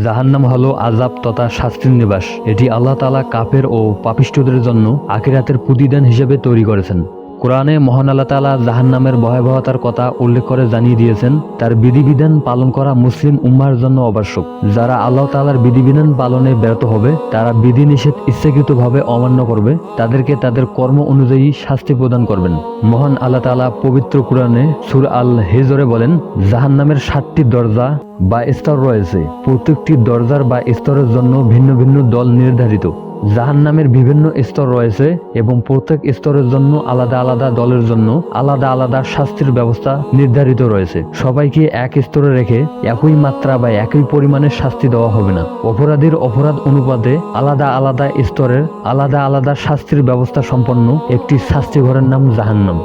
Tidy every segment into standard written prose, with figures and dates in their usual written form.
জাহান্নাম হলো আযাব তথা শাস্তির নিবাস। এটি আল্লাহ তাআলা কাফের ও পাপিষ্ঠদের জন্য আখিরাতের প্রতিদান হিসেবে তৈরি করেছেন। কোরআনে মহান আল্লাহ তাআলা জাহান্নামের ভয়াবহতার কথা উল্লেখ করে জানিয়ে দিয়েছেন, তার বিধিবিধান পালন করা মুসলিম উম্মাহর জন্য আবশ্যক। যারা আল্লাহ তাআলার বিধিবিধান পালনে ব্যর্থ হবে, তারা বিধিনিষেধ ইচ্ছাকৃতভাবে অমান্য করবে, তাদেরকে তাদের কর্ম অনুযায়ী শাস্তি প্রদান করবেন। মহান আল্লাহ তাআলা পবিত্র কোরআনে সূরা আল হিজরে বলেন, জাহান্নামের 7টি দরজা বা স্তর রয়েছে, প্রত্যেকটি দরজার বা স্তরের জন্য ভিন্ন ভিন্ন দল নির্ধারিত। জাহান্নামের বিভিন্ন স্তর রয়েছে এবং প্রত্যেক স্তরের জন্য আলাদা আলাদা দলের জন্য আলাদা আলাদা শাস্তির ব্যবস্থা নির্ধারিত রয়েছে। সবাইকে এক স্তরে রেখে একই মাত্রা বা একই পরিমাণের শাস্তি দেওয়া হবে না। অপরাধীর অপরাধ অনুপাতে আলাদা আলাদা স্তরের আলাদা আলাদা শাস্তির ব্যবস্থা সম্পন্ন একটি শাস্তিঘরের নাম জাহান্নাম।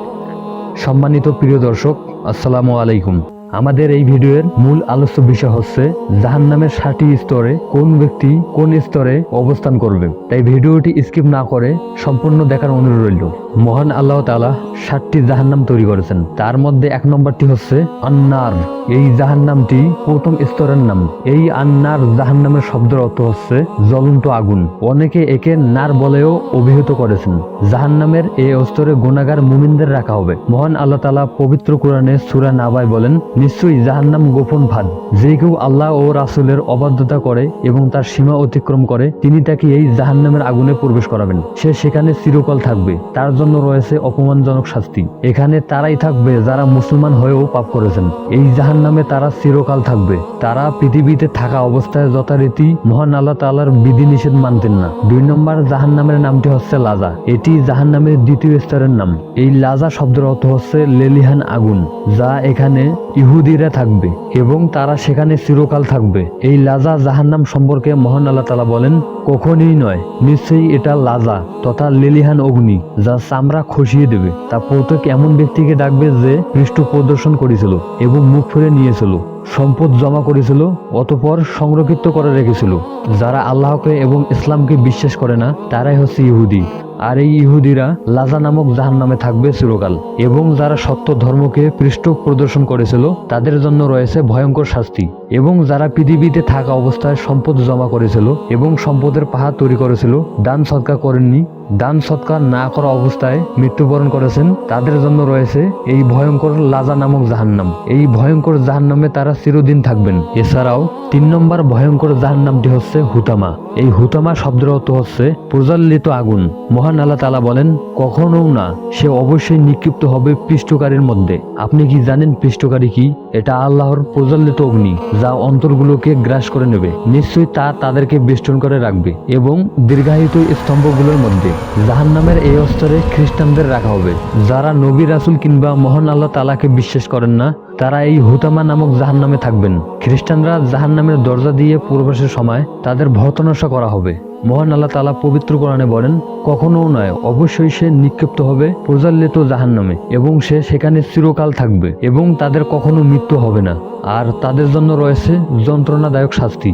সম্মানিত প্রিয় দর্শক, আসসালামু আলাইকুম। আমাদের এই ভিডিওর মূল আলোচ্য বিষয় হচ্ছে জাহান্নামের 7টি স্তরে কোন ব্যক্তি কোন স্তরে অবস্থান করবে। তাই ভিডিওটি স্কিপ না করে সম্পূর্ণ দেখার অনুরোধ রইল। মহান আল্লাহ তাআলা 7টি জাহান্নাম তৈরি করেছেন। তার মধ্যে 1 নম্বরটি হচ্ছে আন্নার। এই জাহান্নামটি প্রথম স্তরের নাম। এই আন্নার জাহান্নামের শব্দের অর্থ হচ্ছে জ্বলন্ত আগুন। অনেকে একে নার বলেও অভিহিত করেছেন। জাহান্নামের এই স্তরে গুনাহগার মুমিনদের রাখা হবে। মহান আল্লাহ তাআলা পবিত্র কোরআনে সূরা নাবায় বলেন, নিশ্চয়ই জাহান্নাম গোপন ফাঁদ। যে কেউ আল্লাহ ও রাসূলের অবাধ্যতা করে এবং তার সীমা অতিক্রম করে, তিনি তাকে এই জাহান্নামের আগুনে প্রবেশ করাবেন। সে সেখানে চিরকাল থাকবে। তার জন্য রয়েছে অপমানজনক শাস্তি। এখানে তারাই থাকবে যারা মুসলমান হয়েও পাপ করেছেন। এই জাহান্নামে তারা চিরকাল থাকবে। তারা পৃথিবীতে থাকা অবস্থায় যথারীতি মহান আল্লাহ তাআলার বিধিনিষেধ মানতেন না। 2 নম্বর জাহান্নামের নামটি হচ্ছে লাজা। এটি জাহান্নামের দ্বিতীয় স্তরের নাম। এই লাজা শব্দের অর্থ হচ্ছে লেলিহান আগুন, যা এখানে ইহুদিরা থাকবে এবং তারা সেখানে চিরকাল থাকবে। এই লাজা জাহান্নাম সম্পর্কে মহান আল্লাহ তাআলা বলেন, কখনই নয়, নিশ্চয়ই এটা লাজা তথা লেলিহান অগ্নি, যা চামড়া খসিয়ে দেবে। তা প্রত্যেক এমন ব্যক্তিকে ডাকবে যে পৃষ্ঠ প্রদর্শন করেছিল এবং মুখ ফিরে নিয়েছিল, সম্পদ জমা করেছিল, অতঃপর সংরক্ষিত করে রেখেছিল। যারা আল্লাহকে এবং ইসলামকে বিশ্বাস করে না, তারাই হচ্ছে ইহুদি। আর এই ইহুদিরা লাজা নামক জাহান্নামে থাকবে চিরকাল। এবং যারা সত্য ধর্মকে পৃষ্ঠ প্রদর্শন করেছিল, তাদের জন্য রয়েছে ভয়ঙ্কর শাস্তি। এবং যারা পৃথিবীতে থাকা অবস্থায় সম্পদ জমা করেছিল এবং সম্পদের পাহাড় তৈরি করেছিল, দান সদকা করেননি, দান সৎকার না করা অবস্থায় মৃত্যুবরণ করেছেন, তাদের জন্য রয়েছে এই ভয়ঙ্কর লাজা নামক জাহান্নাম। এই ভয়ঙ্কর জাহান্নামে তারা চিরদিন থাকবেন। এছাড়াও 3 নম্বর ভয়ঙ্কর জাহান্নামটি হচ্ছে হুতামা। এই হুতামা শব্দের অর্থ হচ্ছে প্রজ্বলিত আগুন। মহান আল্লাহ তাআলা বলেন, কখনো না, সে অবশ্যই নিক্ষিপ্ত হবে পৃষ্ঠকারীর মধ্যে। আপনি কি জানেন পৃষ্ঠকারী কি? এটা আল্লাহর প্রজ্বলিত অগ্নি, যা অন্তরগুলোকে গ্রাস করে নেবে। নিশ্চয়ই তা তাদেরকে বেষ্টন করে রাখবে এবং দীর্ঘায়িত স্তম্ভগুলোর মধ্যে। জাহান্নামের এই স্তরে খ্রিস্টানদের রাখা হবে। যারা নবী রাসূল কিংবা মহান আল্লাহ তাআলাকে বিশ্বাস করেন না, তারা এই হুতামা নামক জাহান্নামে থাকবেন। খ্রিস্টানরা জাহান্নামের দরজা দিয়ে প্রবেশের সময় তাদের ভর্ৎসনা করা হবে। মহান আল্লাহ তাআলা পবিত্র কোরআনে বলেন, কখনো নয়, অবশ্যই সে নিক্ষিপ্ত হবে প্রজ্বলিত জাহান্নামে এবং সে সেখানে চিরকাল থাকবে এবং তাদের কখনো মৃত্যু হবে না, আর তাদের জন্য রয়েছে যন্ত্রণাদায়ক শাস্তি।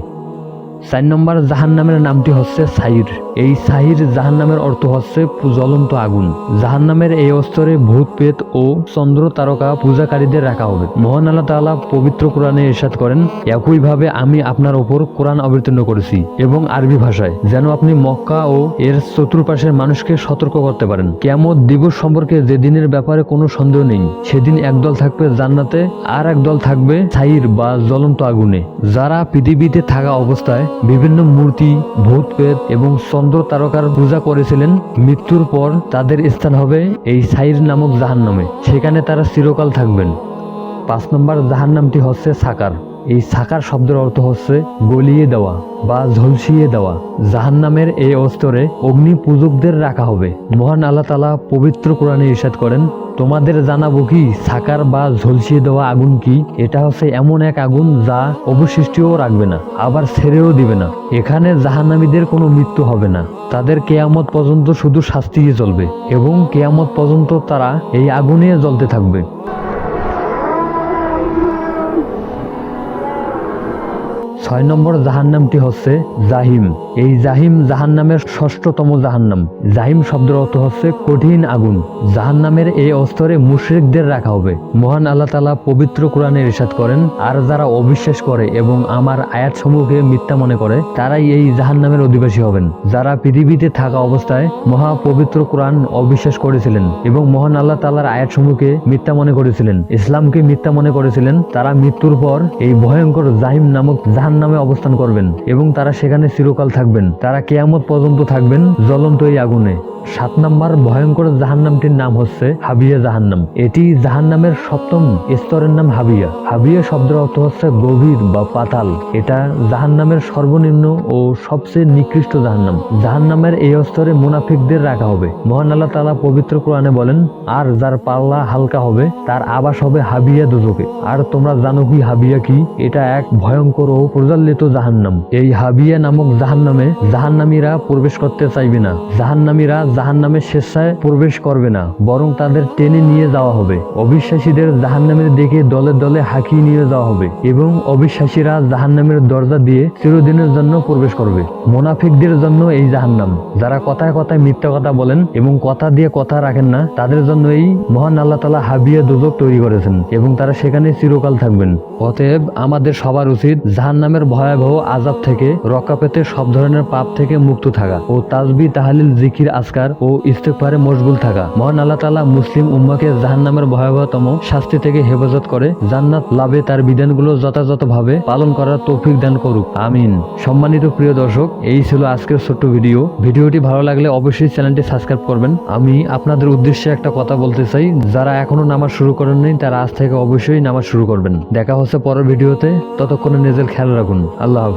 4 নম্বর জাহান্নামের নামটি হচ্ছে সাইর। এই সাইর জাহান্নামের অর্থ হচ্ছে জ্বলন্ত আগুন। জাহান্নামের এই স্তরে ভূত প্রেত ও চন্দ্র তারকা পূজাকারীদের রাখা হবে। মহান আল্লাহ তাআলা পবিত্র কোরআনে ইরশাদ করেন, একইভাবে আমি আপনার উপর কোরআন অবতীর্ণ করেছি এবং আরবি ভাষায়, যেন আপনি মক্কা ও এর চতুর্পাশের মানুষকে সতর্ক করতে পারেন। কিয়ামত দিবস সম্পর্কে যেদিনের ব্যাপারে কোনো সন্দেহ নেই, সেদিন একদল থাকবে জান্নাতে আর একদল থাকবে সাইর বা জ্বলন্ত আগুনে। যারা পৃথিবীতে থাকা অবস্থায় বিভিন্ন মূর্তি, ভূত প্রেত এবং চন্দ্র তারকার পূজা করেছিলেন, মৃত্যুর পর তাদের স্থান হবে এই সাইর নামক জাহান্নামে। সেখানে তারা চিরকাল থাকবেন। 5 নম্বর জাহান্নামটি হচ্ছে সাকার। এই সাকার শব্দের অর্থ হচ্ছে গলিয়ে দেওয়া বা ঝলসিয়ে দেওয়া। জাহান্নামের এই স্তরে অগ্নি পূজকদের রাখা হবে। মহান আল্লাহ তাআলা পবিত্র কোরআনে ইরশাদ করেন, তোমাদের জানাবো কি সাকার বা ঝলসিয়ে দেওয়া আগুন কি? এটা হচ্ছে এমন এক আগুন যা অবশিষ্টও রাখবে না, আবার ছেড়েও দিবে না। এখানে জাহান্নামীদের কোনো মৃত্যু হবে না। তাদের কিয়ামত পর্যন্ত শুধু শাস্তিই চলবে এবং কিয়ামত পর্যন্ত তারা এই আগুনে জ্বলতে থাকবে। 6 6 নম্বর জাহান্নামটি হচ্ছে জাহিম। এই জাহিম জাহান্নামের 6ষ্ঠতম জাহান্নাম। জাহিম শব্দের অর্থ হচ্ছে কঠিন আগুন। জাহান্নামের এই স্তরে মুশরিকদের রাখা হবে। মহান আল্লাহ তাআলা পবিত্র কোরআনে ইরশাদ করেন, আর যারা অবিশ্বাস করে এবং আমার আয়াতসমূহকে মিথ্যা মনে করে তারাই এই জাহান্নামের অধিবাসী হবেন। যারা পৃথিবীতে থাকা অবস্থায় মহা পবিত্র কোরআন অবিশ্বাস করেছিলেন এবং মহান আল্লাহ তাআলার আয়াতসমূহকে মিথ্যা মনে করেছিলেন, ইসলামকে মিথ্যা মনে করেছিলেন, তারা মৃত্যুর পর এই ভয়ঙ্কর জাহিম নামক জাহান্নামে অবস্থান করবেন এবং তারা সেখানে চিরকাল থাকবেন। তারা কিয়ামত পর্যন্ত থাকবেন জ্বলন্ত এই আগুনে। 7 নম্বর ভয়ঙ্কর জাহান্নামটির নাম হচ্ছে হাবিয়া জাহান্নাম। এটি জাহান্নামের 7ম স্তরের নাম হাবিয়া। হাবিয়া শব্দের অর্থ হচ্ছে গভীর বা পাতাল। এটা জাহান্নামের সর্বনিম্ন ও সবচেয়ে নিকৃষ্ট জাহান্নাম। জাহান্নামের এই স্তরে মুনাফিকদের রাখা হবে। মহান আল্লাহ তাআলা পবিত্র কোরআনে বলেন, আর যার পাল্লা হালকা হবে তার আবাস হবে হাবিয়া দোজখে। আর তোমরা জানো কি হাবিয়া কি? এটা এক ভয়ঙ্কর ও প্রজ্বলিত জাহান্নাম। এই হাবিয়া নামক জাহান্নামে জাহান্নামীরা প্রবেশ করতে চাইবে না। জাহান্নামীরা জাহান্নামে স্বেচ্ছায় প্রবেশ করবে না, বরং তাদের টেনে নিয়ে যাওয়া হবে। অবিশ্বাসীদের জাহান্নামের দিকে দলে দলে হাঁকিয়ে নিয়ে যাওয়া হবে এবং অবিশ্বাসীরা জাহান্নামের দরজা দিয়ে চিরদিনের জন্য প্রবেশ করবে। মুনাফিকদের জন্য এই জাহান্নাম। যারা কথায় কথায় মিথ্যা কথা বলেন এবং কথা দিয়ে কথা রাখেন না, তাদের জন্য এই মহান আল্লাহ তাআলা হাবিয়া দোজখ তৈরি করেছেন এবং তারা সেখানে চিরকাল থাকবেন। অতএব আমাদের সবার উচিত জাহান্নামের ভয়াবহ আযাব থেকে রক্ষা পেতে সব ধরনের পাপ থেকে মুক্ত থাকা ও তাসবিহ, তাহলিল, জিকির, আজকার ও ইস্তেগফারে মশগুল থাকা। মহান আল্লাহ তাআলা মুসলিম উম্মাহকে জাহান্নামের ভয়াবহতম শাস্তি থেকে হেফাজত করে জান্নাত লাভে তার বিধানগুলো যথাযথভাবে পালন করার তৌফিক দান করুক, আমিন। সম্মানিত প্রিয় দর্শক, এই ছিল আজকের ছোট্ট ভিডিওটি ভালো লাগলে অবশ্যই চ্যানেলটি সাবস্ক্রাইব করবেন। আমি আপনাদের উদ্দেশ্যে একটা কথা বলতে চাই, যারা এখনো নামাজ শুরু করেন নাই তারা আজ থেকে অবশ্যই নামাজ শুরু করবেন। দেখা হচ্ছে পরের ভিডিওতে, ততক্ষণে নিজের খেয়াল রাখুন। আল্লাহ হাফেজ।